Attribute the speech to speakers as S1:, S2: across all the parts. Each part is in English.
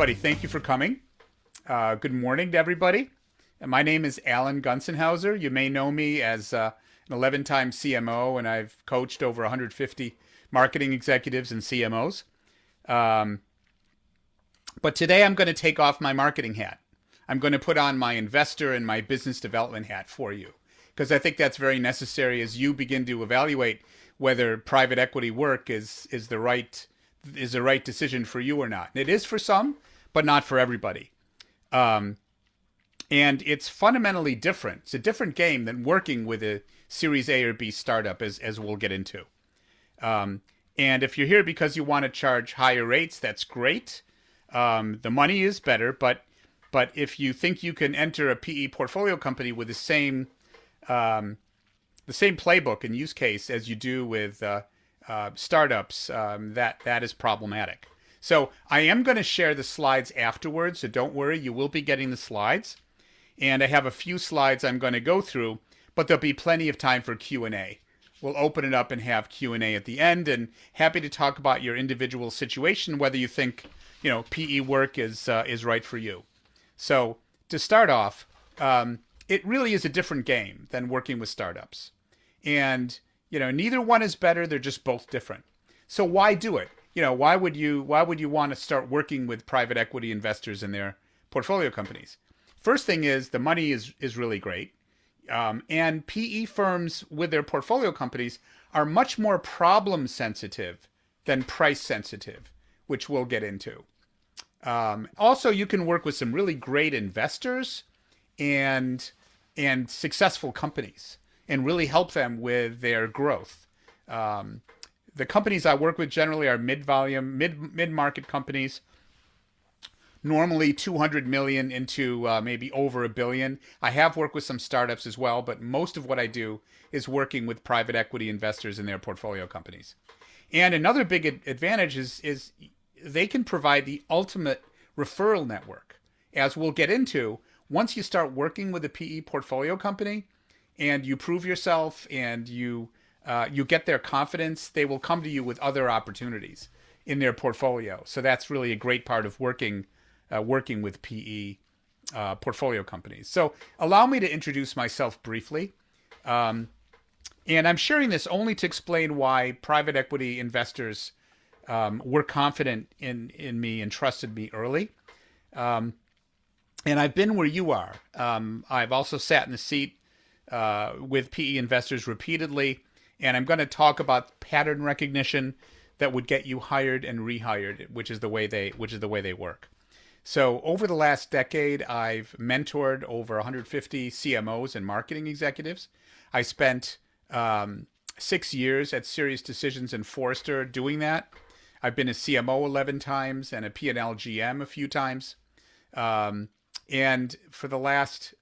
S1: everybody. Thank you for coming. Good morning to everybody. And my name is Alan Gonsenhauser. You may know me as an 11-time CMO, and I've coached over 150 marketing executives and CMOs. But today I'm going to take off my marketing hat. I'm going to put on my investor and my business development hat for you, because I think that's very necessary as you begin to evaluate whether private equity work is the right decision for you or not. And it is for some, but not for everybody. And it's fundamentally different. It's a different game than working with a Series A or B startup, as we'll get into. And if you're here because you want to charge higher rates, that's great. The money is better, but if you think you can enter a PE portfolio company with the same playbook and use case as you do with startups, that is problematic. So I am going to share the slides afterwards, so don't worry, you will be getting the slides. And I have a few slides I'm going to go through, but there'll be plenty of time for Q&A. We'll open it up and have Q&A at the end, and happy to talk about your individual situation, whether you think, PE work is right for you. So to start off, it really is a different game than working with startups. And, neither one is better. They're just both different. So why do it? Why would you want to start working with private equity investors in their portfolio companies? First thing is the money is really great. And PE firms with their portfolio companies are much more problem sensitive than price sensitive, which we'll get into. Also, you can work with some really great investors and successful companies and really help them with their growth. The companies I work with generally are mid-volume, mid-market companies, normally 200 million into maybe over $1 billion. I have worked with some startups as well, but most of what I do is working with private equity investors in their portfolio companies. And another big advantage is they can provide the ultimate referral network. As we'll get into, once you start working with a PE portfolio company and you prove yourself and you get their confidence, they will come to you with other opportunities in their portfolio. So that's really a great part of working with PE portfolio companies. So allow me to introduce myself briefly. And I'm sharing this only to explain why private equity investors were confident in me and trusted me early. And I've been where you are. I've also sat in the seat with PE investors repeatedly. And I'm going to talk about pattern recognition that would get you hired and rehired, which is the way they work. So over the last decade, I've mentored over 150 CMOs and marketing executives. I spent 6 years at Serious Decisions and Forrester doing that. I've been a CMO 11 times and a P&L GM a few times. And for the last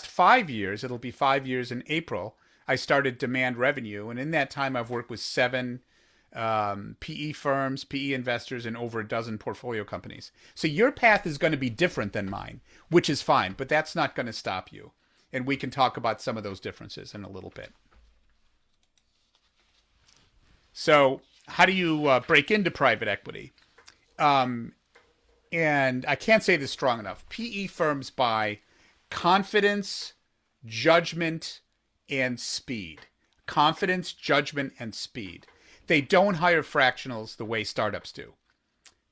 S1: 5 years, it'll be 5 years in April, I started Demand Revenue. And in that time, I've worked with 7 PE firms, PE investors, and over a dozen portfolio companies. So your path is going to be different than mine, which is fine, but that's not going to stop you. And we can talk about some of those differences in a little bit. So how do you break into private equity? And I can't say this strong enough. PE firms buy confidence, judgment, and speed. Confidence, judgment, and speed. They don't hire fractionals the way startups do.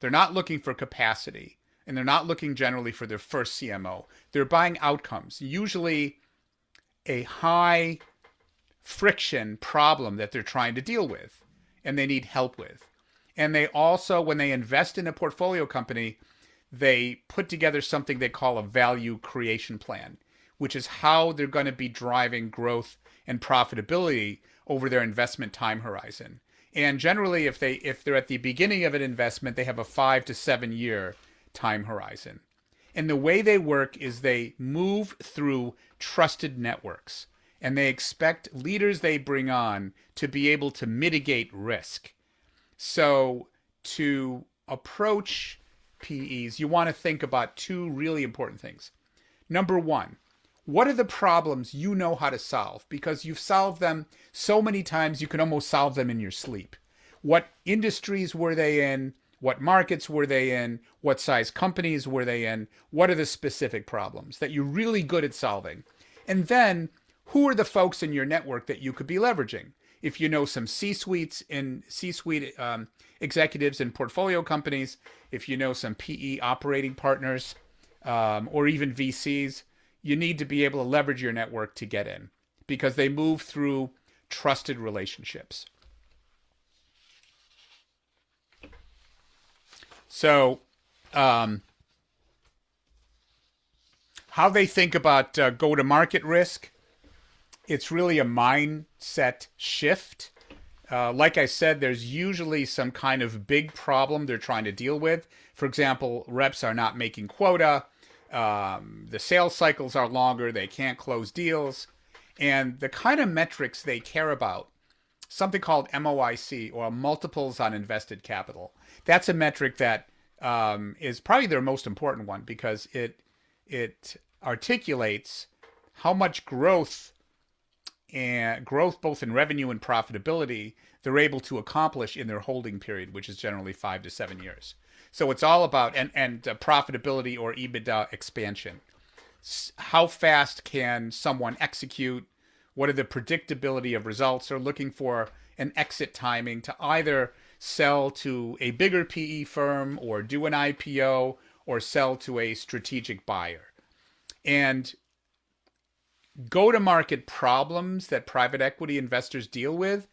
S1: They're not looking for capacity, and they're not looking generally for their first CMO. They're buying outcomes, usually a high friction problem that they're trying to deal with and they need help with. And they also, when they invest in a portfolio company, they put together something they call a value creation plan, which is how they're going to be driving growth and profitability over their investment time horizon. And generally, if they're at the beginning of an investment, they have a 5 to 7 year time horizon. And the way they work is they move through trusted networks, and they expect leaders they bring on to be able to mitigate risk. So to approach PEs, you want to think about 2 really important things. Number 1, what are the problems you know how to solve? Because you've solved them so many times, you can almost solve them in your sleep. What industries were they in? What markets were they in? What size companies were they in? What are the specific problems that you're really good at solving? And then who are the folks in your network that you could be leveraging? If you know some C-suite executives in portfolio companies, if you know some PE operating partners, or even VCs, you need to be able to leverage your network to get in because they move through trusted relationships. So, how they think about go-to-market risk, it's really a mindset shift. Like I said, there's usually some kind of big problem they're trying to deal with. For example, reps are not making quota. The sales cycles are longer. They can't close deals. And the kind of metrics they care about, something called MOIC, or multiples on invested capital. That's a metric that is probably their most important one because it articulates how much growth both in revenue and profitability they're able to accomplish in their holding period, which is generally 5 to 7 years. So it's all about and profitability or EBITDA expansion. How fast can someone execute? What are the predictability of results? They're looking for an exit timing to either sell to a bigger PE firm or do an IPO or sell to a strategic buyer. And go-to-market problems that private equity investors deal with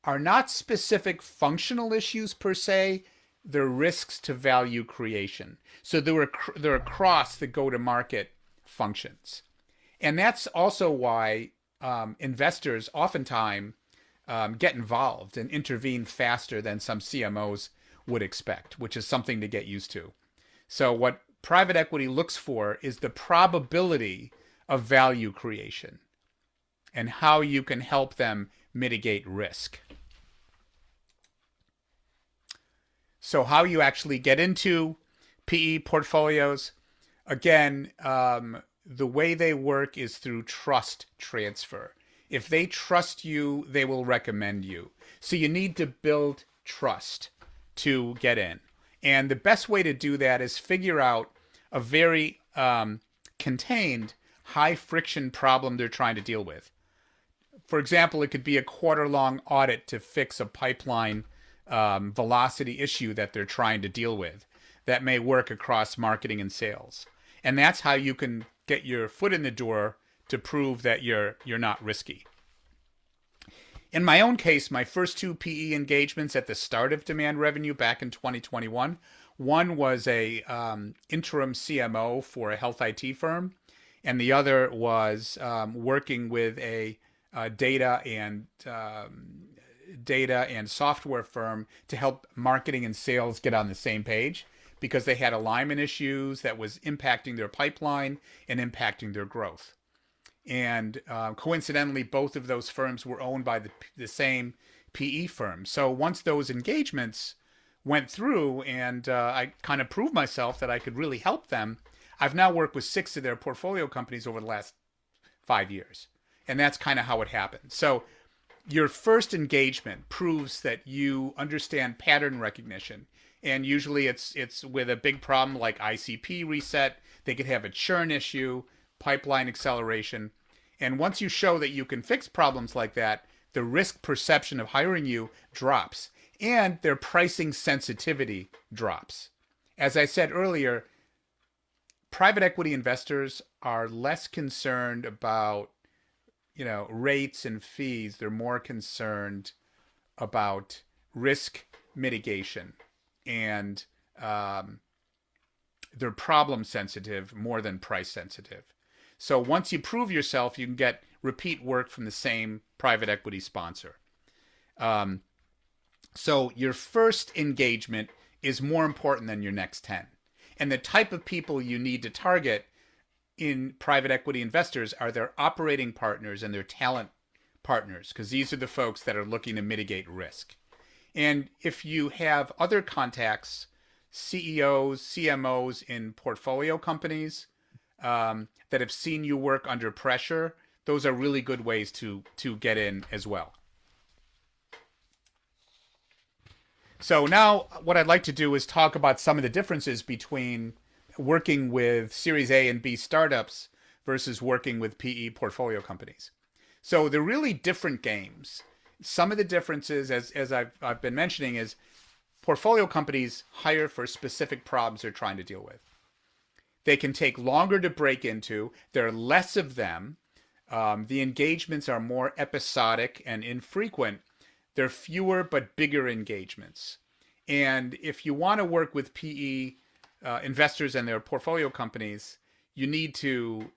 S1: are not specific functional issues per se. They're risks to value creation. So they're across the go-to-market functions. And that's also why investors oftentimes get involved and intervene faster than some CMOs would expect, which is something to get used to. So what private equity looks for is the probability of value creation and how you can help them mitigate risk. So how you actually get into PE portfolios, again, the way they work is through trust transfer. If they trust you, they will recommend you. So you need to build trust to get in. And the best way to do that is figure out a very contained, high friction problem they're trying to deal with. For example, it could be a quarter-long audit to fix a pipeline velocity issue that they're trying to deal with that may work across marketing and sales. And that's how you can get your foot in the door to prove that you're not risky. In my own case, my first two PE engagements at the start of demand revenue back in 2021, one was a interim CMO for a health IT firm, and the other was working with a data and software firm to help marketing and sales get on the same page because they had alignment issues that was impacting their pipeline and impacting their growth. And coincidentally, both of those firms were owned by the same PE firm. So once those engagements went through and I kind of proved myself that I could really help them, I've now worked with 6 of their portfolio companies over the last 5 years. And that's kind of how it happened. So your first engagement proves that you understand pattern recognition. And usually it's with a big problem like ICP reset. They could have a churn issue, pipeline acceleration. And once you show that you can fix problems like that, the risk perception of hiring you drops and their pricing sensitivity drops. As I said earlier, private equity investors are less concerned about, rates and fees. They're more concerned about risk mitigation, and they're problem sensitive more than price sensitive. So once you prove yourself, you can get repeat work from the same private equity sponsor. So your first engagement is more important than your next 10. And the type of people you need to target in private equity investors are their operating partners and their talent partners, because these are the folks that are looking to mitigate risk. And if you have other contacts, CEOs, CMOs in portfolio companies that have seen you work under pressure, those are really good ways to get in as well. So now what I'd like to do is talk about some of the differences between working with Series A and B startups versus working with PE portfolio companies. So they're really different games. Some of the differences, as I've been mentioning, is portfolio companies hire for specific problems they're trying to deal with. They can take longer to break into. There are less of them. The engagements are more episodic and infrequent. They're fewer but bigger engagements. And if you want to work with PE investors and their portfolio companies, you need to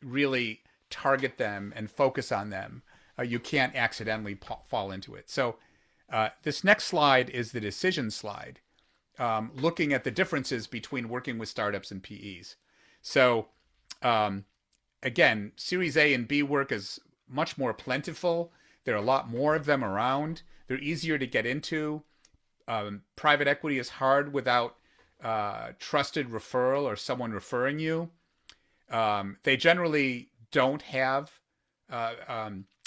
S1: really target them and focus on them. You can't accidentally fall into it. So this next slide is the decision slide, looking at the differences between working with startups and PEs. So again, Series A and B work is much more plentiful. There are a lot more of them around. They're easier to get into. Private equity is hard without trusted referral or someone referring you. They generally don't have,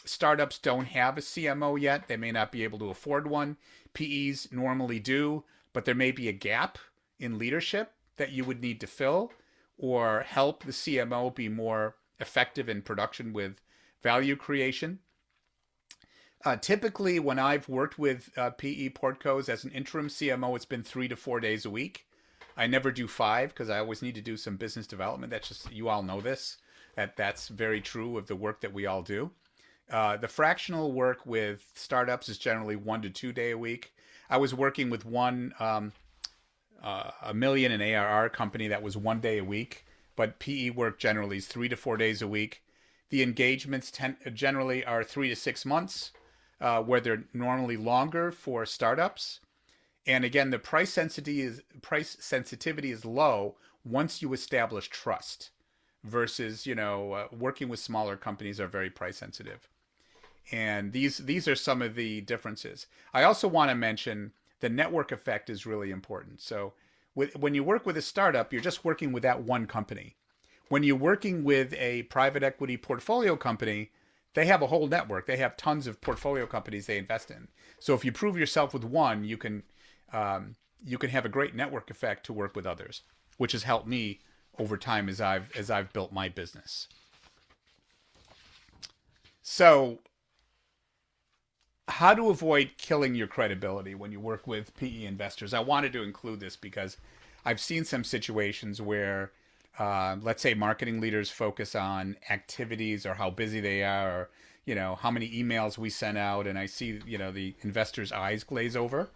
S1: startups don't have a CMO yet. They may not be able to afford one. PEs normally do, but there may be a gap in leadership that you would need to fill or help the CMO be more effective in production with value creation. Typically, when I've worked with PE portcos as an interim CMO, it's been 3 to 4 days a week. I never do 5 because I always need to do some business development. That's just, you all know this, that's very true of the work that we all do. The fractional work with startups is generally 1 to 2 day a week. I was working with one $1 million in ARR company that was 1 day a week, but PE work generally is 3 to 4 days a week. The engagements generally are 3 to 6 months, where they're normally longer for startups. And again, the price sensitivity is low once you establish trust, versus working with smaller companies are very price sensitive. And these are some of the differences. I also want to mention the network effect is really important. So when you work with a startup, you're just working with that one company. When you're working with a private equity portfolio company, they have a whole network. They have tons of portfolio companies they invest in. So if you prove yourself with one, you can have a great network effect to work with others, which has helped me over time as I've built my business. So how to avoid killing your credibility when you work with PE investors. I wanted to include this because I've seen some situations where, let's say, marketing leaders focus on activities or how busy they are, or how many emails we sent out, and I see the investor's eyes glaze over.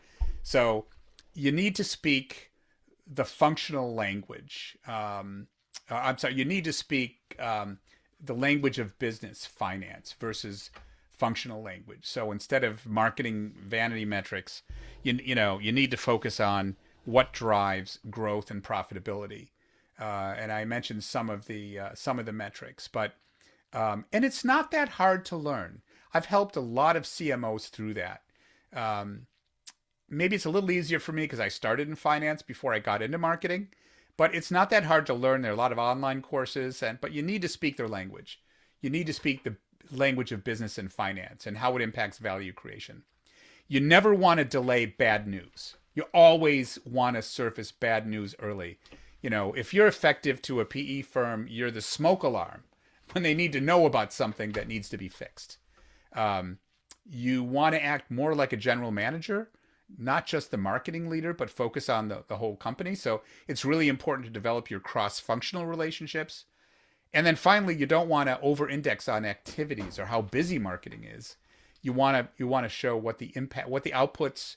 S1: So you need to speak the functional language. You need to speak the language of business, finance, versus functional language. So instead of marketing vanity metrics, you need to focus on what drives growth and profitability. And I mentioned some of the metrics, but and it's not that hard to learn. I've helped a lot of CMOs through that. Maybe it's a little easier for me because I started in finance before I got into marketing, but it's not that hard to learn. There are a lot of online courses, but you need to speak their language. You need to speak the language of business and finance and how it impacts value creation. You never want to delay bad news. You always want to surface bad news early. If you're effective to a PE firm, you're the smoke alarm when they need to know about something that needs to be fixed. You want to act more like a general manager, not just the marketing leader, but focus on the whole company. So it's really important to develop your cross-functional relationships. And then finally, you don't want to over-index on activities or how busy marketing is. You want to show what the outputs,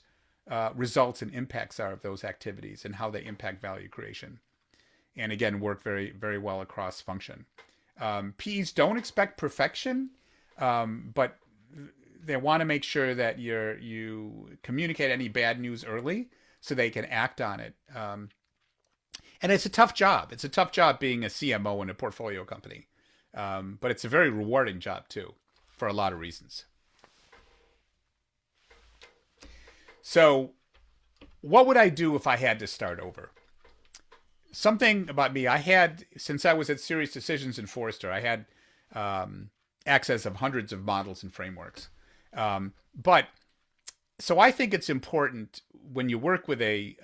S1: results, and impacts are of those activities and how they impact value creation. And again, work very, very well across function. PEs don't expect perfection, but they want to make sure that you communicate any bad news early so they can act on it. And it's a tough job. It's a tough job being a CMO in a portfolio company. But it's a very rewarding job too, for a lot of reasons. So what would I do if I had to start over? Something about me, since I was at Serious Decisions in Forrester, I had access of hundreds of models and frameworks. But So I think it's important when you work with a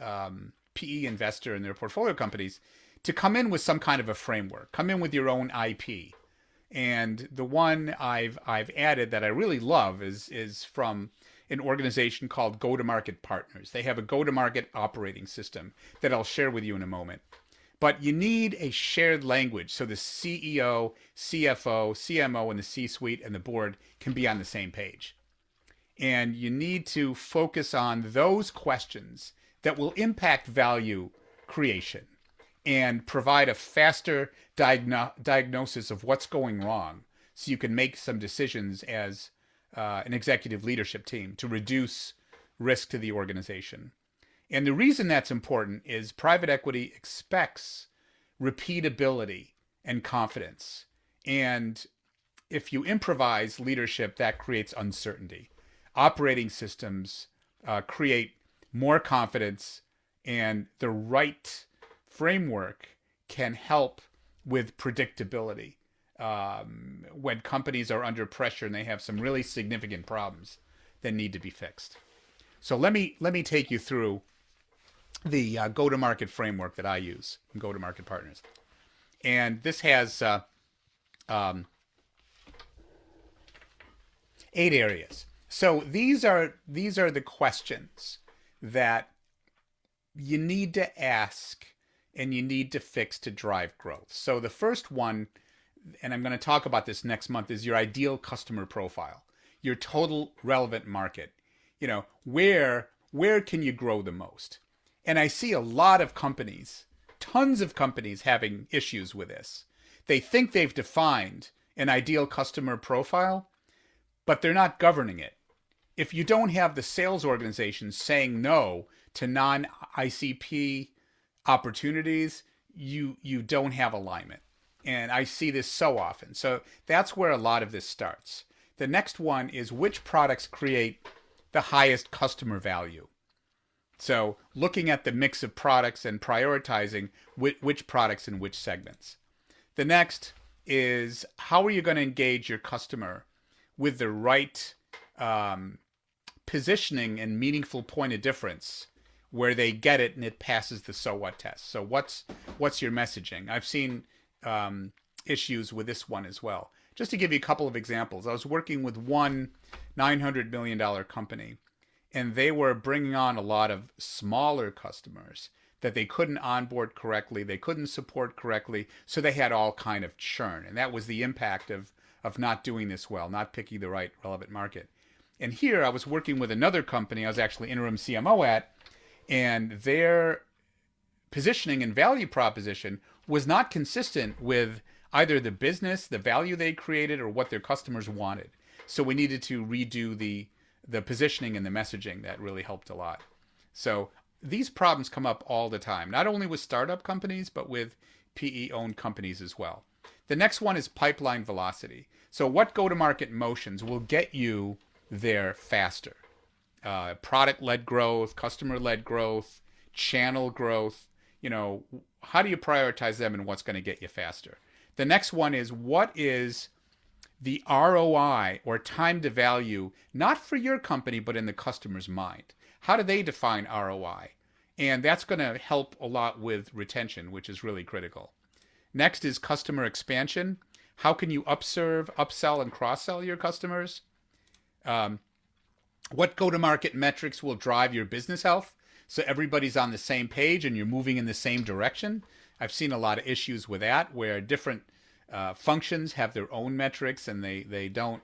S1: PE investor in their portfolio companies to come in with some kind of a framework. Come in with your own IP. And the one I've added that I really love is from an organization called Go-to-Market Partners. They have a go-to-market operating system that I'll share with you in a moment. But you need a shared language so the CEO, CFO, CMO, and the C-suite and the board can be on the same page. And you need to focus on those questions that will impact value creation and provide a faster diagnosis of what's going wrong so you can make some decisions as an executive leadership team to reduce risk to the organization. And the reason that's important is private equity expects repeatability and confidence. And if you improvise leadership, that creates uncertainty. Operating systems create more confidence, and the right framework can help with predictability. When companies are under pressure and they have some really significant problems that need to be fixed. So let me take you through the go-to-market framework that I use in Go-to-Market Partners. And this has 8 areas. So these are the questions that you need to ask and you need to fix to drive growth. So the first one, and I'm going to talk about this next month, is your ideal customer profile, your total relevant market. You know, where can you grow the most? And I see a lot of companies, tons of companies having issues with this. They think they've defined an ideal customer profile, but they're not governing it. If you don't have the sales organization saying no to non-ICP opportunities, you don't have alignment. And I see this so often. So that's where a lot of this starts. The next one is which products create the highest customer value. So looking at the mix of products and prioritizing which products in which segments. The next is how are you going to engage your customer with the right positioning and meaningful point of difference where they get it and it passes the so what test. So what's your messaging? I've seen issues with this one as well. Just to give you a couple of examples, I was working with one $900 million company, and they were bringing on a lot of smaller customers that they couldn't onboard correctly, they couldn't support correctly, so they had all kind of churn. And that was the impact of not doing this well, not picking the right relevant market. And here I was working with another company I was actually interim CMO at, and their positioning and value proposition was not consistent with either the business, the value they created, or what their customers wanted. So we needed to redo the positioning and the messaging. That really helped a lot. So these problems come up all the time, not only with startup companies, but with PE-owned companies as well. The next one is pipeline velocity. So what go-to-market motions will get you there faster? Product-led growth, customer-led growth, channel growth. You know, how do you prioritize them and what's going to get you faster? The next one is what is the ROI or time to value, not for your company, but in the customer's mind? How do they define ROI? And that's going to help a lot with retention, which is really critical. Next is customer expansion. How can you upserve, upsell, and cross-sell your customers? What go-to-market metrics will drive your business health so everybody's on the same page and you're moving in the same direction? I've seen a lot of issues with that where different functions have their own metrics and they don't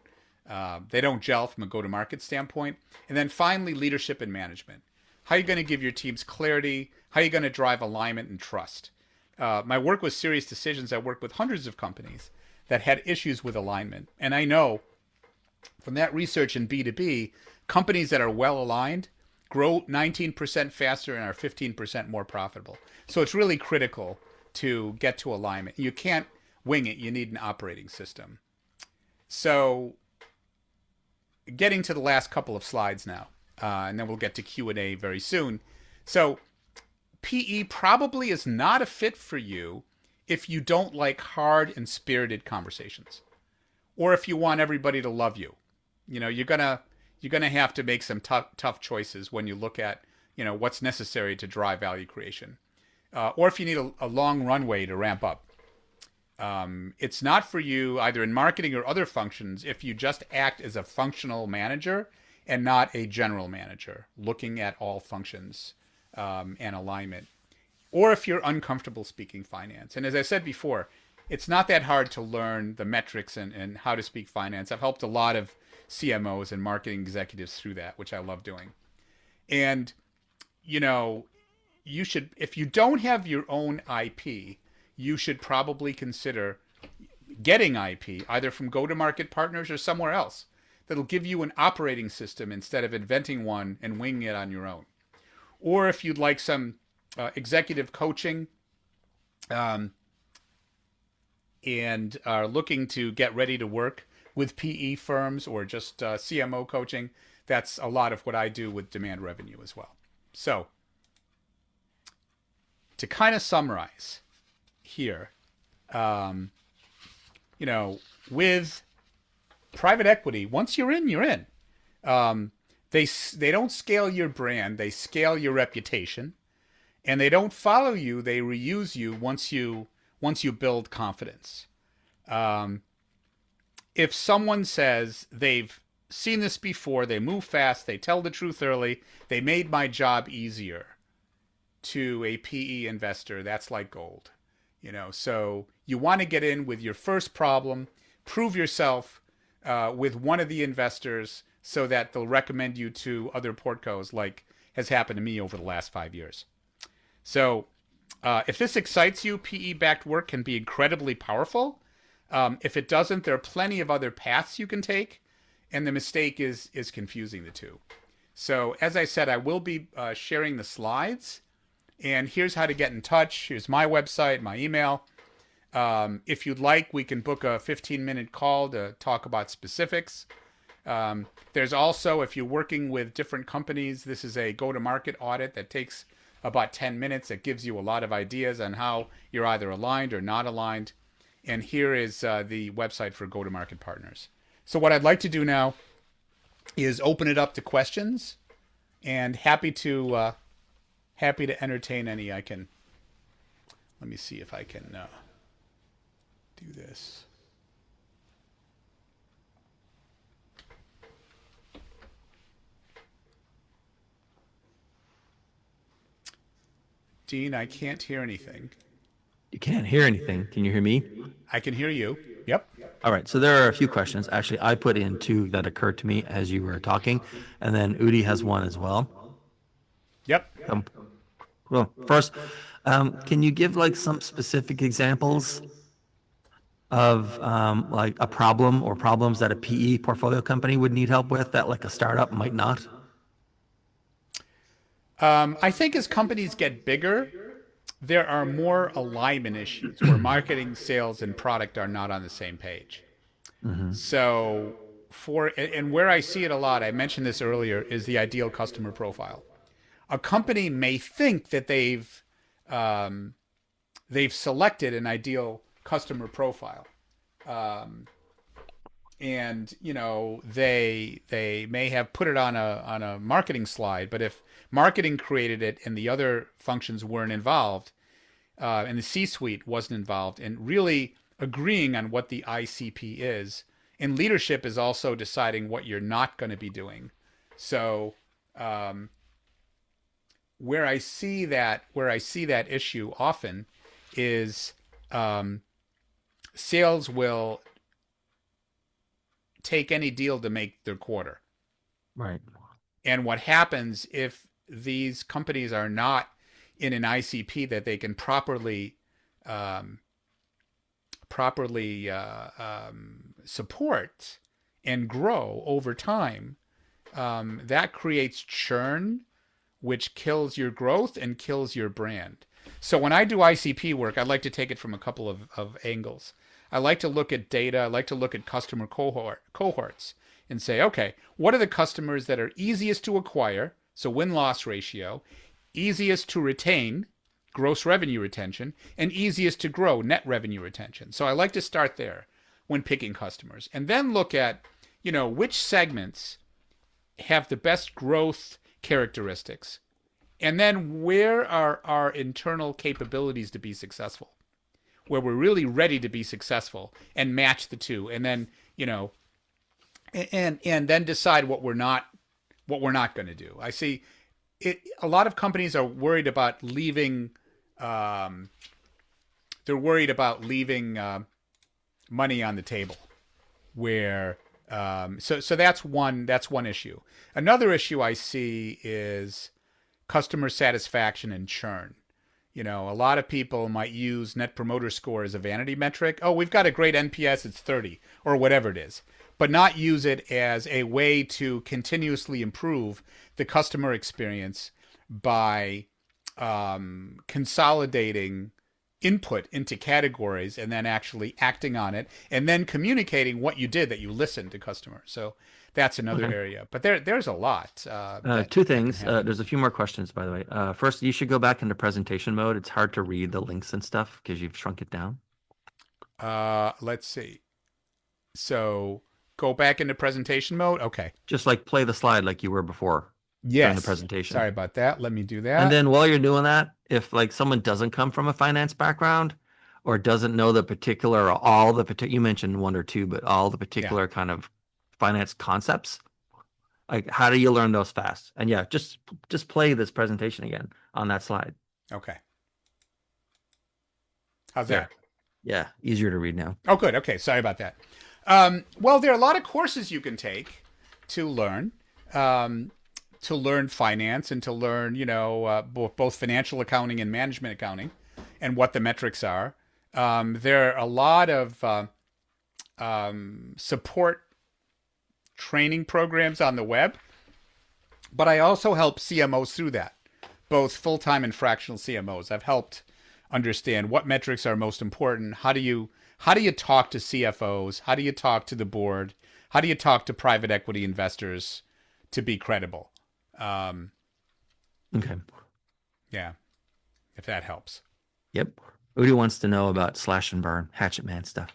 S1: gel from a go-to-market standpoint. And then finally, leadership and management. How are you going to give your teams clarity? How are you going to drive alignment and trust? My work with Serious Decisions, I worked with hundreds of companies that had issues with alignment. And I know from that research in B2B, companies that are well aligned grow 19% faster and are 15% more profitable. So it's really critical to get to alignment. You can't wing it. You need an operating system. So getting to the last couple of slides now, and then we'll get to Q&A very soon. So PE probably is not a fit for you if you don't like hard and spirited conversations, or if you want everybody to love you. You know, you're gonna you're going to have to make some tough choices when you look at, what's necessary to drive value creation. Or if you need a long runway to ramp up. It's not for you either in marketing or other functions if you just act as a functional manager and not a general manager, looking at all functions and alignment. Or if you're uncomfortable speaking finance. And as I said before, it's not that hard to learn the metrics and how to speak finance. I've helped a lot of CMOs and marketing executives through that, which I love doing. And, you should, if you don't have your own IP, you should probably consider getting IP either from go-to-market partners or somewhere else that'll give you an operating system instead of inventing one and winging it on your own. Or if you'd like some executive coaching and are looking to get ready to work with PE firms or just CMO coaching, that's a lot of what I do with demand revenue as well. So to kind of summarize here, with private equity, once you're in, you're in. They don't scale your brand, they scale your reputation, and they don't follow you, they reuse you once you build confidence. If someone says they've seen this before, they move fast, they tell the truth early, they made my job easier to a PE investor, that's like gold. So you want to get in with your first problem, prove yourself with one of the investors so that they'll recommend you to other portcos, like has happened to me over the last 5 years. So if this excites you, PE-backed work can be incredibly powerful. If it doesn't, there are plenty of other paths you can take, and the mistake is confusing the two. So as I said, I will be sharing the slides, and here's how to get in touch. Here's my website, my email. If you'd like, we can book a 15-minute call to talk about specifics. There's also, if you're working with different companies, this is a go-to-market audit that takes about 10 minutes. It gives you a lot of ideas on how you're either aligned or not aligned. And here is the website for go-to-market partners. So what I'd like to do now is open it up to questions, and happy to entertain any I can. Let me see if I can do this. Dean, I can't hear anything.
S2: You can't hear anything. Can you hear me?
S1: I can hear you. Yep.
S2: All right. So there are a few questions. Actually, I put in two that occurred to me as you were talking, and then Udi has one as well.
S1: Yep.
S2: Well, first, can you give like some specific examples of like a problem or problems that a PE portfolio company would need help with that like a startup might not?
S1: I think as companies get bigger, there are more alignment issues where marketing, sales, and product are not on the same page. Mm-hmm. So and where I see it a lot, I mentioned this earlier, is the ideal customer profile. A company may think that they've selected an ideal customer profile, and they may have put it on a marketing slide, but if marketing created it and the other functions weren't involved, and the C-suite wasn't involved, and really agreeing on what the ICP is, and leadership is also deciding what you're not going to be doing. So where I see that issue often is sales will take any deal to make their quarter.
S2: Right.
S1: And what happens if these companies are not in an ICP that they can properly support and grow over time, that creates churn, which kills your growth and kills your brand. So when I do ICP work, I like to take it from a couple of angles. I like to look at data. I like to look at customer cohorts and say, okay, what are the customers that are easiest to acquire, so win-loss ratio, easiest to retain, gross revenue retention, and easiest to grow, net revenue retention. So I like to start there when picking customers, and then look at, which segments have the best growth characteristics, and then where are our internal capabilities to be successful, where we're really ready to be successful, and match the two, and then and then decide what we're not going to do. I see it. A lot of companies are worried about leaving. They're worried about leaving money on the table. Where so that's one issue. Another issue I see is customer satisfaction and churn. A lot of people might use Net Promoter Score as a vanity metric. Oh, we've got a great NPS, it's 30, or whatever it is, but not use it as a way to continuously improve the customer experience by consolidating input into categories and then actually acting on it and then communicating what you did, that you listened to customers. So that's another area. But there's a lot.
S2: Two things. There's a few more questions, by the way. First, you should go back into presentation mode. It's hard to read the links and stuff because you've shrunk it down.
S1: Let's see. So go back into presentation mode. Okay.
S2: Just like play the slide like you were before.
S1: Yes.
S2: During the presentation.
S1: Sorry about that. Let me do that.
S2: And then while you're doing that, if like someone doesn't come from a finance background or doesn't know the particular or all the particular, you mentioned one or two, but all the particular kind of finance concepts, like how do you learn those fast? And yeah, just play this presentation again on that slide.
S1: Okay. How's that?
S2: Yeah, easier to read now.
S1: Oh, good. Okay, sorry about that. Well, there are a lot of courses you can take to learn finance and to learn, both financial accounting and management accounting and what the metrics are. There are a lot of support training programs on the web, but I also help CMOs through that, both full-time and fractional CMOs. I've helped understand what metrics are most important. How do you talk to CFOs? How do you talk to the board? How do you talk to private equity investors to be credible?
S2: Okay.
S1: Yeah. If that helps.
S2: Yep. Udi wants to know about slash and burn, hatchet man stuff.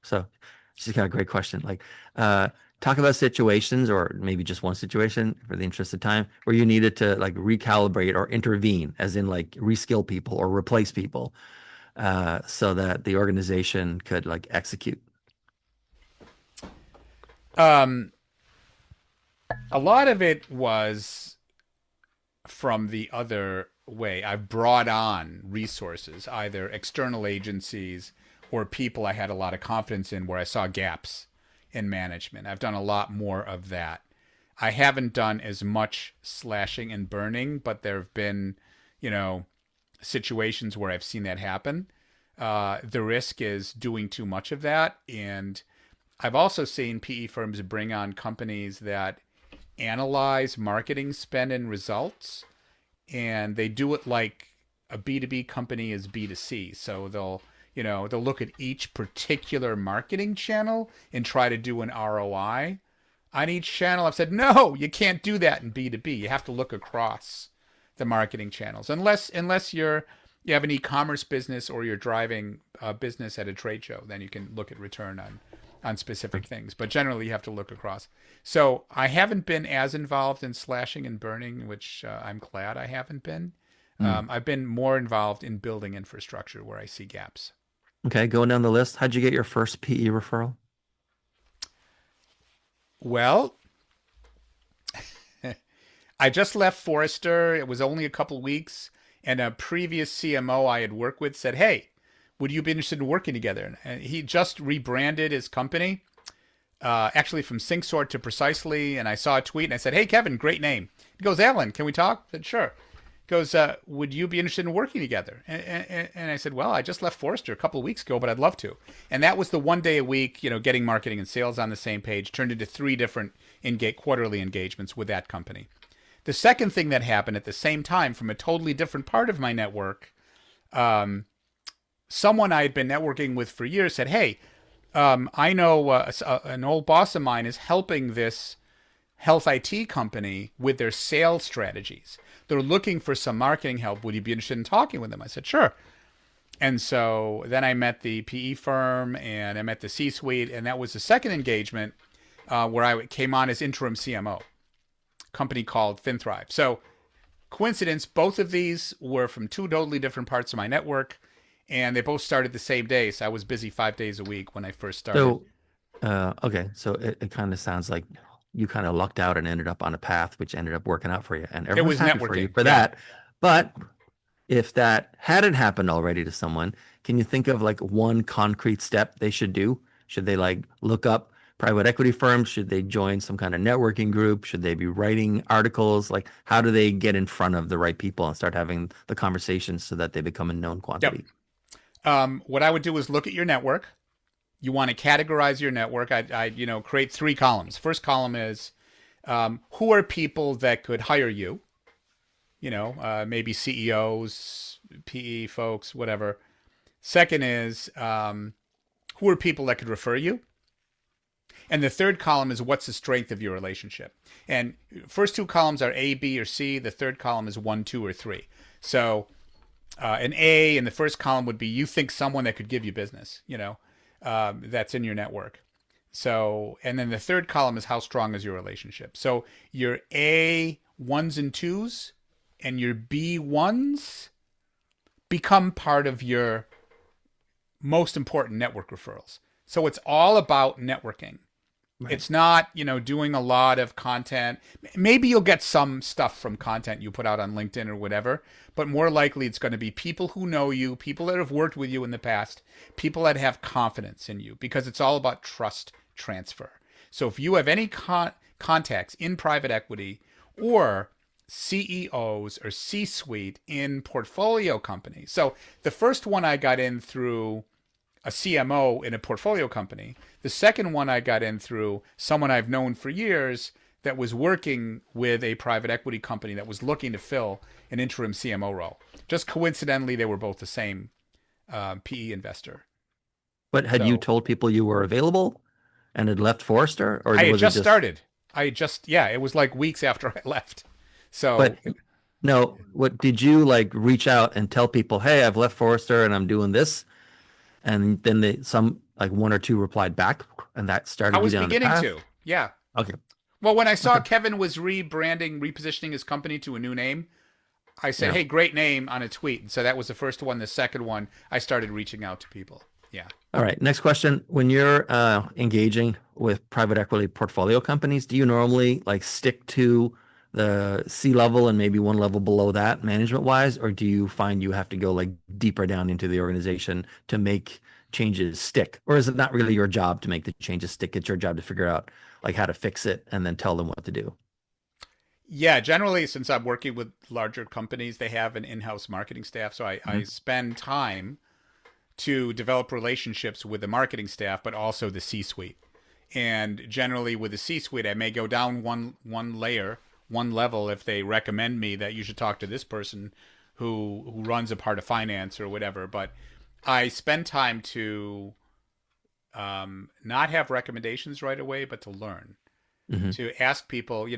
S2: So she's got a great question. Like, talk about situations, or maybe just one situation for the interest of time, where you needed to like recalibrate or intervene, as in like reskill people or replace people, so that the organization could like execute.
S1: A lot of it was from the other way. I've brought on resources, either external agencies or people I had a lot of confidence in where I saw gaps in management. I've done a lot more of that. I haven't done as much slashing and burning, but there have been, situations where I've seen that happen. The risk is doing too much of that. And I've also seen PE firms bring on companies that analyze marketing spend and results, and they do it like a B2B company is B2C. So they'll look at each particular marketing channel and try to do an ROI on each channel. I've said, no, you can't do that in B2B. You have to look across the marketing channels, unless you have an e-commerce business or you're driving a business at a trade show. Then you can look at return on specific things, but generally you have to look across. So I haven't been as involved in slashing and burning, which I'm glad I haven't been. I've been more involved in building infrastructure where I see gaps.
S2: Okay, going down the list, how'd you get your first PE referral?
S1: Well, I just left Forrester. It was only a couple weeks, and a previous CMO I had worked with said, hey, would you be interested in working together? And he just rebranded his company, actually from SyncSort to Precisely. And I saw a tweet and I said, hey, Kevin, great name. He goes, Alan, can we talk? I said, sure. He goes, would you be interested in working together? And I said, well, I just left Forrester a couple of weeks ago, but I'd love to. And that was the 1 day a week, getting marketing and sales on the same page, turned into 3 different quarterly engagements with that company. The second thing that happened at the same time from a totally different part of my network, someone I had been networking with for years said, hey, I know an old boss of mine is helping this health IT company with their sales strategies. They're looking for some marketing help. Would you be interested in talking with them? I said, sure. And so then I met the PE firm and I met the C-suite, and that was the second engagement where I came on as interim CMO. company called FinThrive. So coincidence, both of these were from two totally different parts of my network, and they both started the same day. So I was busy 5 days a week when I first started.
S2: So, okay, so it kind of sounds like you kind of lucked out and ended up on a path which ended up working out for you, and
S1: It
S2: everyone's
S1: was
S2: happy for you
S1: networking.
S2: for
S1: Yeah.
S2: that. But if that hadn't happened already to someone, can you think of like one concrete step they should do? Should they like look up private equity firms? Should they join some kind of networking group? Should they be writing articles? Like, how do they get in front of the right people and start having the conversations so that they become a known
S1: Yep.
S2: quantity?
S1: What I would do is look at your network. You want to categorize your network. I create three columns. First column is who are people that could hire you? Maybe CEOs, PE folks, whatever. Second is who are people that could refer you? And the third column is what's the strength of your relationship? And first two columns are A, B, or C. The third column is 1, 2, or 3. So an A in the first column would be you think someone that could give you business, that's in your network. So, and then the third column is how strong is your relationship. So your A ones and twos and your B ones become part of your most important network referrals. So it's all about networking.
S2: Right.
S1: It's not, doing a lot of content. Maybe you'll get some stuff from content you put out on LinkedIn or whatever, but more likely it's going to be people who know you, people that have worked with you in the past, people that have confidence in you, because it's all about trust transfer. So if you have any contacts in private equity or CEOs or C-suite in portfolio companies. So the first one I got in through a CMO in a portfolio company. The second one I got in through someone I've known for years that was working with a private equity company that was looking to fill an interim CMO role. Just coincidentally, they were both the same PE investor.
S2: But had you told people you were available and had left Forrester, or
S1: I had
S2: was it
S1: just
S2: just
S1: started. It was like weeks after I left. So,
S2: But no, what did you like reach out and tell people, hey, I've left Forrester and I'm doing this? And then some like one or two replied back and that
S1: I
S2: started you
S1: was
S2: down the
S1: beginning
S2: path.
S1: to. Yeah.
S2: Okay.
S1: Well, when I saw
S2: Okay.
S1: Kevin was repositioning his company to a new name, I said,
S2: Yeah.
S1: hey, great name on a tweet. And so that was the first one. The second one, I started reaching out to people. Yeah.
S2: All right. Next question. When you're engaging with private equity portfolio companies, do you normally like stick to the C level and maybe one level below that management wise, or do you find you have to go like deeper down into the organization to make changes stick? Or is it not really your job to make the changes stick? It's your job to figure out like how to fix it and then tell them what to do.
S1: Yeah. Generally, since I'm working with larger companies, they have an in-house marketing staff. So I spend time to develop relationships with the marketing staff, but also the C-suite. And generally with the C-suite, I may go down one layer, one level if they recommend me that you should talk to this person who runs a part of finance or whatever. But I spend time to not have recommendations right away, but to learn,
S2: Mm-hmm.
S1: to ask people,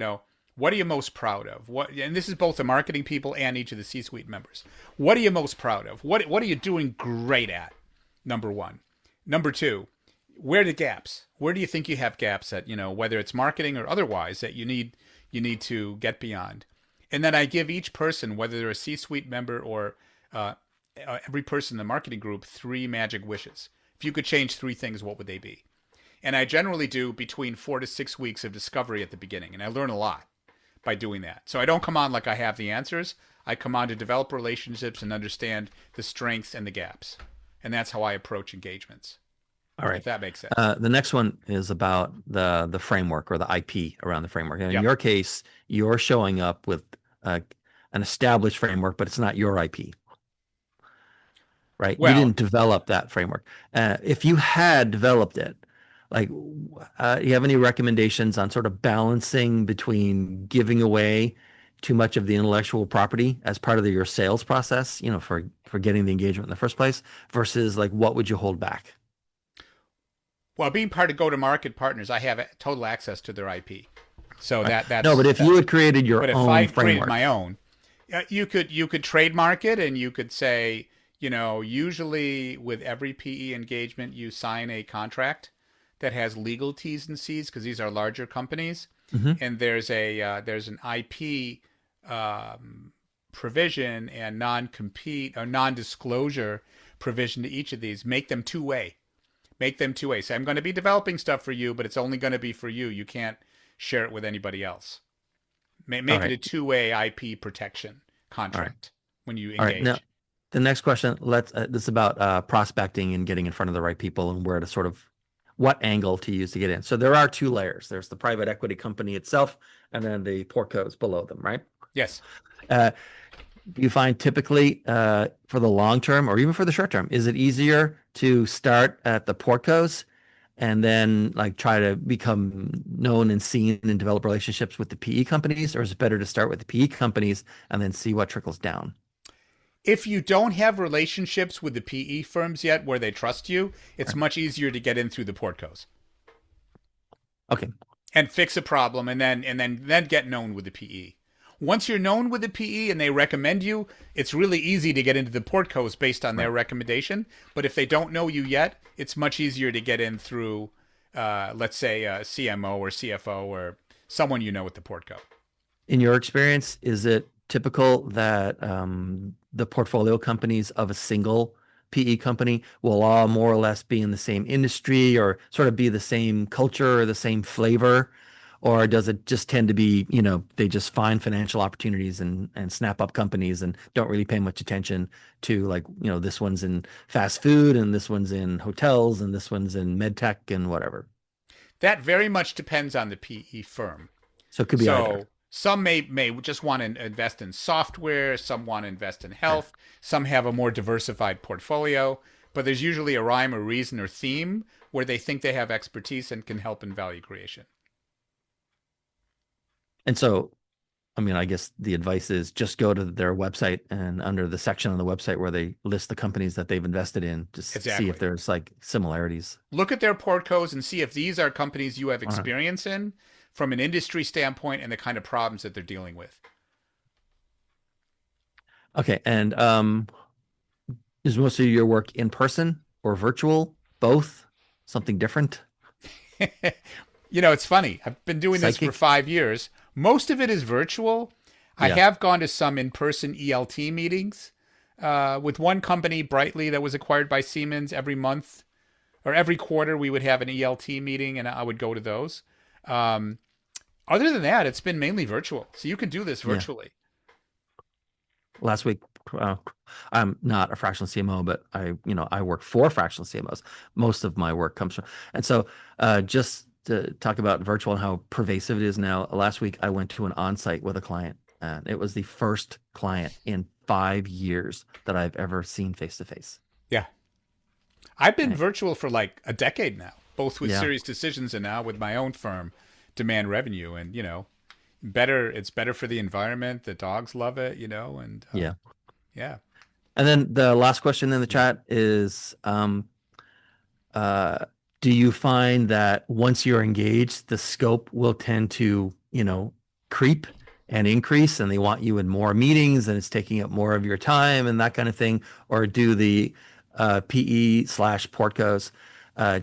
S1: what are you most proud of? And this is both the marketing people and each of the C-suite members. What are you most proud of? What are you doing great at? Number one. Number two, where are the gaps? Where do you think you have gaps that, whether it's marketing or otherwise, that you need to get beyond? And then I give each person, whether they're a C-suite member or every person in the marketing group, 3 magic wishes. If you could change 3 things, what would they be? And I generally do between 4 to 6 weeks of discovery at the beginning, and I learn a lot by doing that. So I don't come on like I have the answers. I come on to develop relationships and understand the strengths and the gaps. And that's how I approach engagements.
S2: All right.
S1: If that makes sense.
S2: The next one is about the framework or the IP around the framework. And in
S1: Yep.
S2: your case, you're showing up with an established framework, but it's not your IP, right? You
S1: Well,
S2: didn't develop that framework. If you had developed it, like, do you have any recommendations on sort of balancing between giving away too much of the intellectual property as part of your sales process, for getting the engagement in the first place, versus like what would you hold back?
S1: well, being part of go-to-market partners, I have total access to their IP. So
S2: Right.
S1: that's
S2: No, but if you had created your
S1: but if I
S2: own
S1: created
S2: framework,
S1: my own, you could trademark it, and you could say, usually with every PE engagement, you sign a contract that has legal T's and C's because these are larger companies.
S2: Hmm.
S1: and there's an IP provision and non-compete or non-disclosure provision to each of these. Make them two-way. Make them two-way. Say, I'm going to be developing stuff for you, but it's only going to be for you. You can't share it with anybody else.
S2: All
S1: Make it
S2: right.
S1: a two-way IP protection
S2: All right.
S1: contract when you
S2: All right. Now,
S1: engage.
S2: the next question, this is about prospecting and getting in front of the right people and where to sort of what angle to use to get in. So there are two layers. There's the private equity company itself, and then the portcos below them, right?
S1: Yes.
S2: Uh, you find typically for the long term or even for the short term, is it easier to start at the portcos and then like try to become known and seen and develop relationships with the PE companies, or is it better to start with the PE companies and then see what trickles down?
S1: If you don't have relationships with the PE firms yet where they trust you, it's
S2: Right.
S1: much easier to get in through the portcos
S2: Okay.
S1: and fix a problem and then get known with the PE. Once you're known with the PE and they recommend you, it's really easy to get into the portcos based on their
S2: Right.
S1: recommendation. But if they don't know you yet, it's much easier to get in through, let's say, a CMO or CFO or someone you know at the portco.
S2: In your experience, is it typical that the portfolio companies of a single PE company will all more or less be in the same industry or sort of be the same culture or the same flavor? Or does it just tend to be, they just find financial opportunities and snap up companies and don't really pay much attention to like, this one's in fast food and this one's in hotels and this one's in med tech and whatever.
S1: That very much depends on the PE firm.
S2: So it could be either.
S1: So some may just want to invest in software, some want to invest in
S2: Okay.
S1: health, some have a more diversified portfolio, but there's usually a rhyme or reason or theme where they think they have expertise and can help in value creation.
S2: And so I mean, I guess the advice is just go to their website and under the section on the website where they list the companies that they've invested in, just see if
S1: Exactly.
S2: there's like similarities.
S1: Look at their portcos and see if these are companies you have
S2: All right.
S1: experience in from an industry standpoint and the kind of problems that they're dealing with.
S2: Okay. And is most of your work in person or virtual? Both? Something different?
S1: It's funny. I've been doing this for
S2: Psychic?
S1: 5 years. Most of it is virtual. I
S2: Yeah.
S1: have gone to some in person ELT meetings with one company, Brightly, that was acquired by Siemens every month or every quarter. We would have an ELT meeting and I would go to those. Um, Other than that, it's been mainly virtual. So you can do this
S2: Yeah.
S1: virtually.
S2: Last week, uh, I'm not a fractional CMO, but I work for fractional CMOs. Most of my work comes from, and so just to talk about virtual and how pervasive it is now. Last week, I went to an on-site with a client, and it was the first client in 5 years that I've ever seen face to face.
S1: Yeah. I've been
S2: Right.
S1: virtual for like a decade now, both with
S2: Yeah,
S1: Serious Decisions and now with my own firm, Demand Revenue. And, it's better for the environment. The dogs love it, and
S2: yeah.
S1: yeah.
S2: And then the last question in the chat is, uh, do you find that once you're engaged, the scope will tend to, creep and increase, and they want you in more meetings, and it's taking up more of your time and that kind of thing? Or do the PE/portcos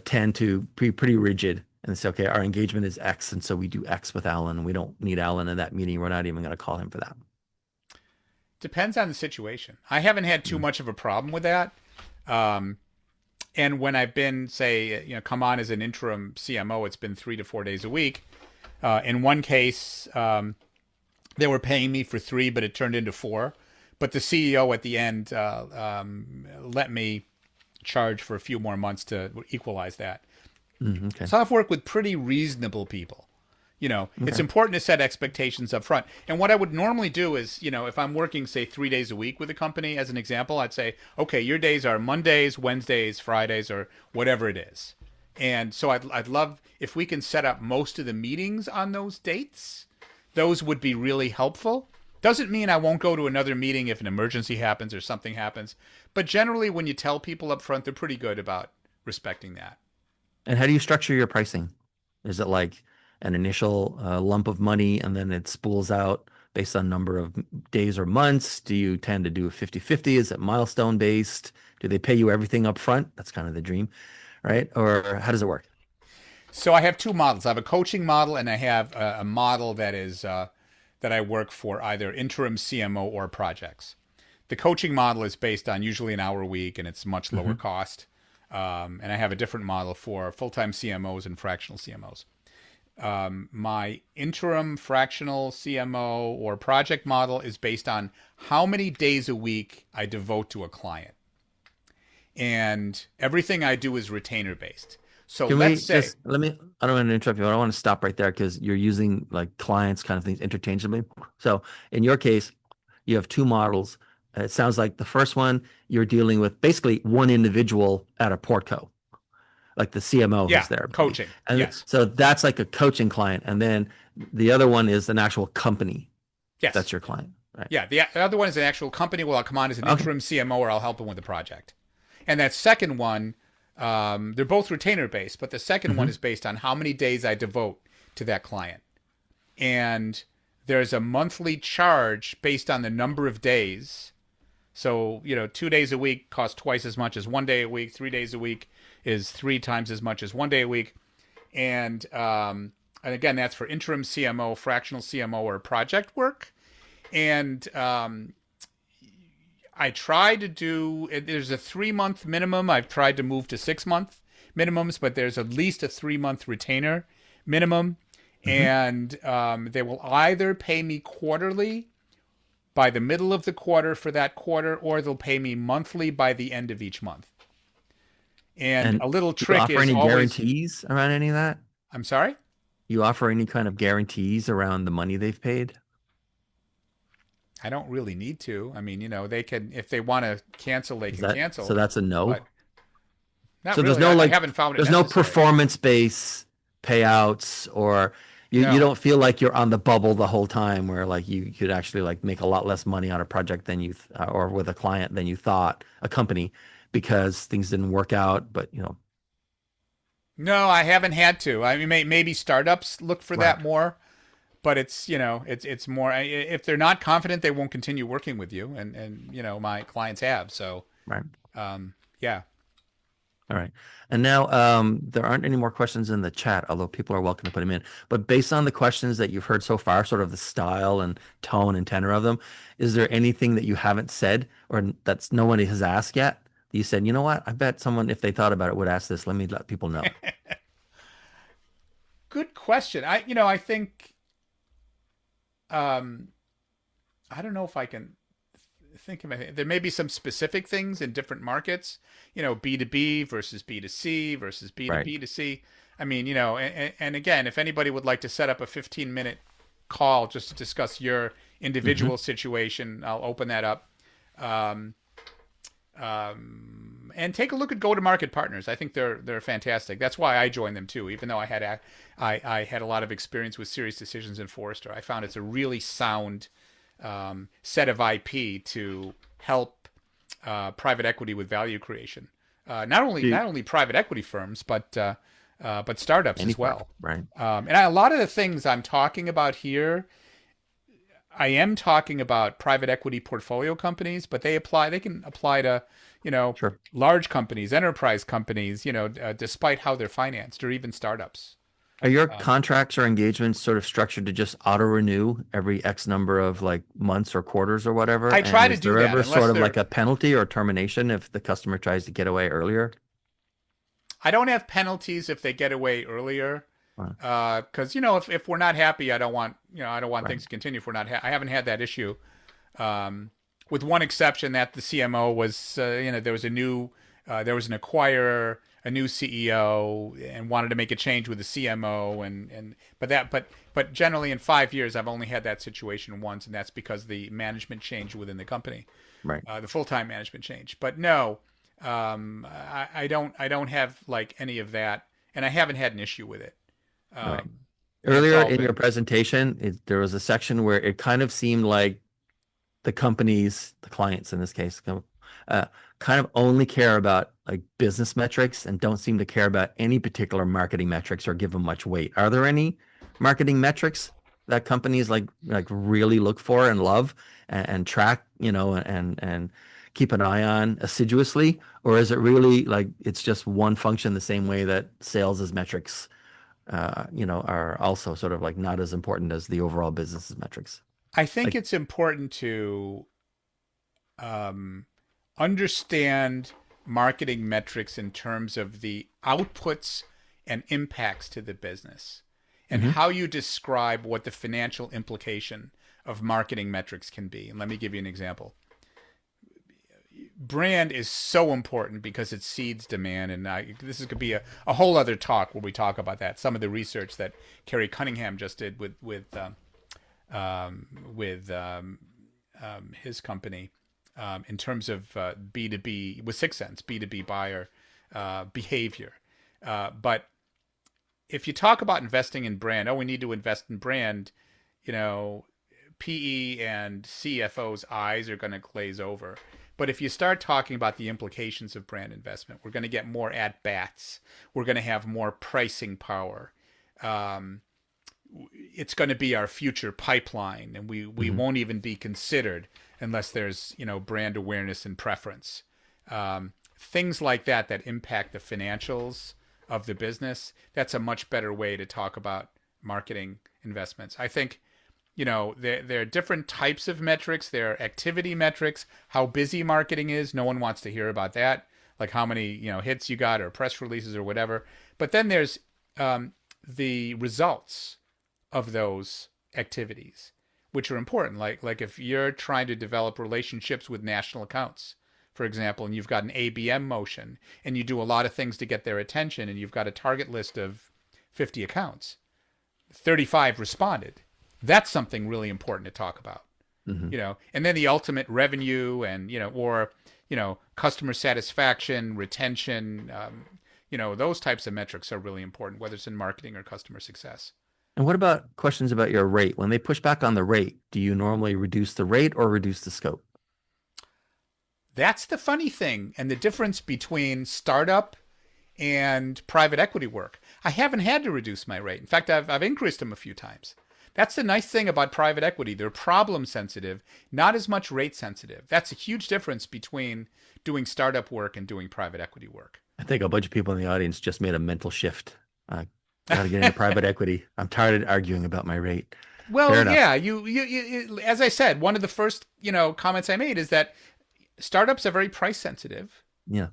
S2: tend to be pretty rigid and say, okay, our engagement is X, and so we do X with Alan, and we don't need Alan in that meeting. We're not even going to call him for that.
S1: Depends on the situation. I haven't had too
S2: Mm.
S1: much of a problem with that. Um, and when I've been, say, come on as an interim CMO, it's been 3 to 4 days a week. In one case, they were paying me for 3, but it turned into 4. But the CEO at the end let me charge for a few more months to equalize that.
S2: Okay.
S1: So I've worked with pretty reasonable people. It's
S2: Okay.
S1: important to set expectations up front. And what I would normally do is, if I'm working, say, 3 days a week with a company, as an example, I'd say, okay, your days are Mondays, Wednesdays, Fridays, or whatever it is. And so I'd love if we can set up most of the meetings on those dates. Those would be really helpful. Doesn't mean I won't go to another meeting if an emergency happens or something happens. But generally, when you tell people up front, they're pretty good about respecting that.
S2: And how do you structure your pricing? Is it like an initial lump of money and then it spools out based on number of days or months? Do you tend to do a 50/50? Is it milestone based? Do they pay you everything up front? That's kind of the dream, right? Or how does it work?
S1: So I have two models. I have a coaching model, and I have a model that is that I work for either interim CMO or projects. The coaching model is based on usually an hour a week, and it's much lower
S2: Hmm.
S1: cost. And I have a different model for full-time CMOs and fractional CMOs. My interim fractional CMO or project model is based on how many days a week I devote to a client. And everything I do is retainer based. So
S2: Can
S1: let's
S2: we
S1: say,
S2: just let me? I don't want to interrupt you. I don't want to stop right there because you're using like clients kind of things interchangeably. So in your case, you have two models. It sounds like the first one you're dealing with basically one individual at a portco, like the CMO who's
S1: yeah,
S2: there, maybe.
S1: coaching.
S2: And
S1: Yes.
S2: so that's like a coaching client. And then the other one is an actual company
S1: Yes.
S2: that's your client, right?
S1: Yeah. The other one is an actual company. Well, I'll come on as an
S2: Okay.
S1: interim CMO or I'll help them with the project. And that second one, they're both retainer based, but the second one
S2: Hmm.
S1: is based on how many days I devote to that client. And there's a monthly charge based on the number of days. So, 2 days a week costs twice as much as 1 day a week. 3 days a week is three times as much as 1 day a week. And again, that's for interim CMO, fractional CMO, or project work. And I try to do, there's a 3 month minimum. I've tried to move to 6 month minimums, but there's at least a 3 month retainer minimum.
S2: Hmm.
S1: And they will either pay me quarterly by the middle of the quarter for that quarter, or they'll pay me monthly by the end of each month. And
S2: And
S1: a little
S2: do you
S1: trick
S2: offer
S1: is
S2: any
S1: always,
S2: guarantees around any of that?
S1: I'm sorry?
S2: You offer any kind of guarantees around the money they've paid?
S1: I don't really need to. I mean, they can, if they want to cancel, they
S2: Is
S1: can
S2: that so?
S1: cancel,
S2: That's a no.
S1: but not
S2: So there's
S1: really.
S2: no
S1: I
S2: like,
S1: haven't found it
S2: there's no
S1: necessary.
S2: performance-based payouts, or you
S1: No.
S2: don't feel like you're on the bubble the whole time, where like you could actually like make a lot less money on a project than or with a client than you thought, a company, because things didn't work out. But
S1: No, I haven't had to. I mean, maybe startups look for
S2: right,
S1: that more, but it's more if they're not confident, they won't continue working with you, and my clients have. So,
S2: right.
S1: yeah.
S2: All right. And now there aren't any more questions in the chat, although people are welcome to put them in. But based on the questions that you've heard so far, sort of the style and tone and tenor of them, is there anything that you haven't said or that's no one has asked yet? You said, you know what? I bet someone, if they thought about it, would ask this. Let me let people know.
S1: Good question. I think um, I don't know if I can think of anything. There may be some specific things in different markets. B2B versus B2C versus
S2: Right.
S1: B2B to C. I mean, and again, if anybody would like to set up a 15-minute call just to discuss your
S2: Hmm.
S1: individual situation, I'll open that up. Um, and take a look at go-to-market partners. I think they're fantastic. That's why I joined them too. Even though I had a lot of experience with Serious Decisions and Forrester, I found it's a really sound set of IP to help private equity with value creation. Not only
S2: Do
S1: not only private equity firms, but startups
S2: any
S1: as
S2: firm,
S1: well.
S2: right?
S1: A lot of the things I'm talking about here, I am talking about private equity portfolio companies, but they can apply to,
S2: Sure.
S1: large companies, enterprise companies, despite how they're financed, or even startups.
S2: Are your
S1: Um,
S2: contracts or engagements sort of structured to just auto renew every X number of like months or quarters or whatever?
S1: I try
S2: And
S1: to
S2: is
S1: do
S2: there
S1: that
S2: ever
S1: unless
S2: sort of like
S1: they're.
S2: a penalty or termination if the customer tries to get away earlier?
S1: I don't have penalties if they get away earlier,
S2: Uh,
S1: because if we're not happy, I don't want
S2: Right.
S1: things to continue. If we're not, I haven't had that issue, with one exception that the CMO was, there was there was an acquirer, a new CEO, and wanted to make a change with the CMO, but generally in 5 years, I've only had that situation once, and that's because the management changed within the company,
S2: Right.
S1: the full time management change. But no, I don't have like any of that, and I haven't had an issue with it.
S2: All right.
S1: And it's
S2: Earlier
S1: all
S2: in your
S1: been.
S2: presentation, there was a section where it kind of seemed like the companies, the clients in this case, uh, kind of only care about like business metrics and don't seem to care about any particular marketing metrics or give them much weight. Are there any marketing metrics that companies like really look for and love and track, and keep an eye on assiduously? Or is it really like it's just one function the same way that sales is metrics are also sort of like not as important as the overall business's metrics.
S1: I think
S2: Like,
S1: it's important to um, understand marketing metrics in terms of the outputs and impacts to the business and
S2: mhm.
S1: how you describe what the financial implication of marketing metrics can be. And let me give you an example. Brand is so important because it seeds demand, and this is could be a whole other talk where we talk about that. Some of the research that Kerry Cunningham just did with his company in terms of B2B with 6 Sense B2B buyer behavior. But if you talk about investing in brand, oh, we need to invest in brand, you know, PE and CFO's eyes are going to glaze over. But if you start talking about the implications of brand investment, we're going to get more at bats. We're going to have more pricing power. Um, it's going to be our future pipeline, and we
S2: Mhm.
S1: won't even be considered unless there's brand awareness and preference. Things like that impact the financials of the business. That's a much better way to talk about marketing investments. I think there are different types of metrics. There are activity metrics, how busy marketing is. No one wants to hear about that, like how many hits you got or press releases or whatever. But then there's the results of those activities, which are important. Like if you're trying to develop relationships with national accounts, for example, and you've got an ABM motion and you do a lot of things to get their attention and you've got a target list of 50 accounts, 35 responded. That's something really important to talk about.
S2: Mhm.
S1: And then the ultimate revenue and or customer satisfaction, retention, those types of metrics are really important, whether it's in marketing or customer success.
S2: And what about questions about your rate? When they push back on the rate, do you normally reduce the rate or reduce the scope?
S1: That's the funny thing, and the difference between startup and private equity work. I haven't had to reduce my rate. In fact, I've increased them a few times. That's the nice thing about private equity. They're problem sensitive, not as much rate sensitive. That's a huge difference between doing startup work and doing private equity work.
S2: I think a bunch of people in the audience just made a mental shift. Got to get into private equity. I'm tired of arguing about my rate. Fair
S1: Well,
S2: enough.
S1: yeah, as I said, one of the first, comments I made is that startups are very price sensitive
S2: Yeah.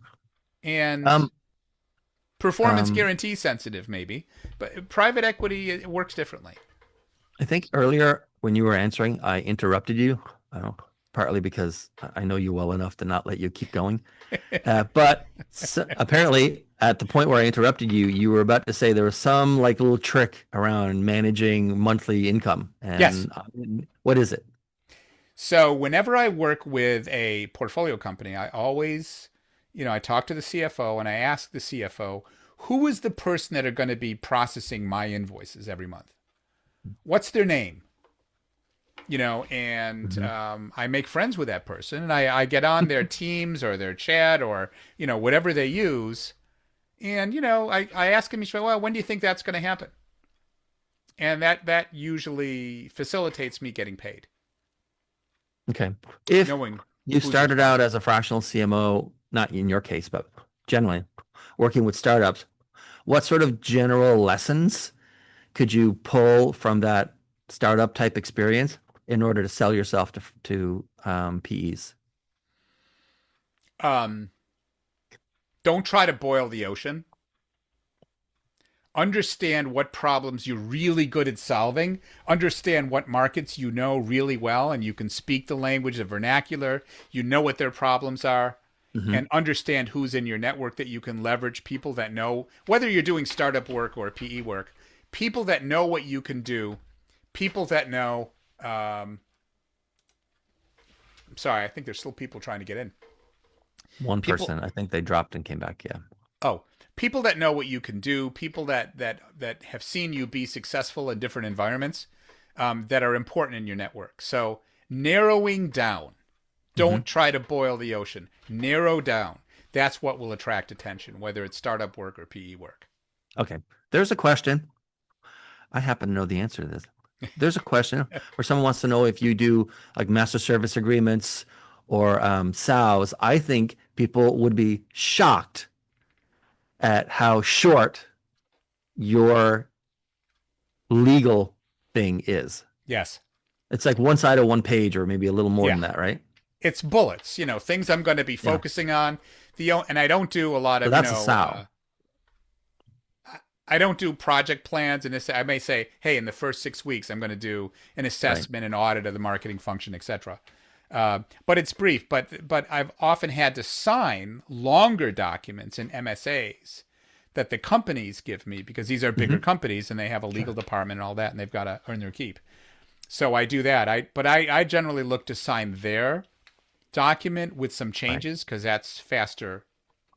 S1: and
S2: Um,
S1: performance
S2: um,
S1: guarantee sensitive, maybe, but private equity it works differently.
S2: I think earlier when you were answering, I interrupted you, partly because I know you well enough to not let you keep going. Apparently, at the point where I interrupted you, you were about to say there was some like little trick around managing monthly income.
S1: Yes.
S2: And what is it?
S1: So whenever I work with a portfolio company, I always, I talk to the CFO and I ask the CFO, who is the person that are going to be processing my invoices every month? What's their name? And
S2: Mhm.
S1: I make friends with that person and I get on their Teams or their chat or, whatever they use. And, I ask him, well, when do you think that's going to happen? And that usually facilitates me getting paid,
S2: Okay. If
S1: knowing
S2: you
S1: who's
S2: started out
S1: responsible.
S2: as a fractional CMO, not in your case, but generally working with startups, what sort of general lessons could you pull from that startup type experience in order to sell yourself to PEs?
S1: Um, don't try to boil the ocean. Understand what problems you're really good at solving. Understand what markets you know really well and you can speak the language, the vernacular. You know what their problems are.
S2: Hmm.
S1: And understand who's in your network that you can leverage, people that know, whether you're doing startup work or PE work, people that know what you can do, people that know. I'm sorry, I think there's still people trying to get in.
S2: One
S1: People,
S2: person, I think they dropped and came back. Yeah.
S1: oh, people that know what you can do, people that have seen you be successful in different environments, that are important in your network. So narrowing down.
S2: Hmm.
S1: Don't try to boil the ocean. Narrow down. That's what will attract attention, whether it's startup work or PE work.
S2: Okay. There's a question. I happen to know the answer to this. There's a question where someone wants to know if you do like master service agreements or SOWs. I think people would be shocked at how short your legal thing is.
S1: Yes.
S2: It's like one side of one page, or maybe a little more
S1: Yeah.
S2: than that, right?
S1: It's bullets, things I'm going to be
S2: Yeah.
S1: focusing on. And I don't do a lot
S2: So
S1: of,
S2: that's a sow.
S1: I don't do project plans. And this, I may say, hey, in the first 6 weeks, I'm going to do an
S2: Right.
S1: assessment and audit of the marketing function, etc. But it's brief. But I've often had to sign longer documents and MSAs that the companies give me because these are bigger
S2: Mm-hmm.
S1: companies and they have a legal
S2: Sure.
S1: department and all that, and they've got to earn their keep. So I do that. I generally look to sign their document with some
S2: Right.
S1: changes because that's faster.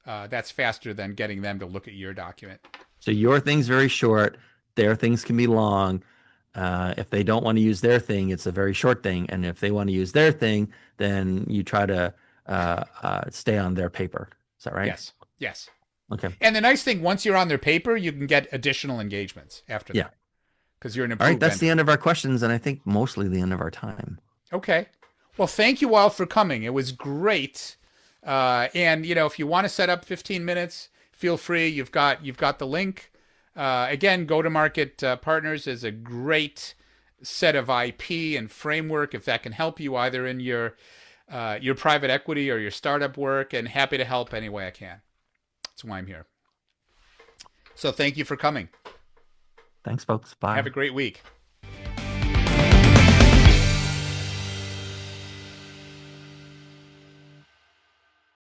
S1: That's faster than getting them to look at your document.
S2: So your thing's very short. Their things can be long. If they don't want to use their thing, it's a very short thing. And if they want to use their thing, then you try to stay on their paper. Is that right?
S1: Yes, yes.
S2: Okay.
S1: And the nice thing, once you're on their paper, you can get additional engagements after
S2: Yeah.
S1: that because you're an
S2: All right.
S1: approved
S2: That's the
S1: vendor.
S2: end of our questions, and I think mostly the end of our time.
S1: Okay. Well, thank you all for coming. It was great. And if you want to set up 15 minutes, feel free. You've got the link. Again, Go to Market Partners is a great set of IP and framework if that can help you either in your private equity or your startup work. And happy to help any way I can. That's why I'm here. So thank you for coming.
S2: Thanks, folks.
S1: Have a
S2: Bye.
S1: great week.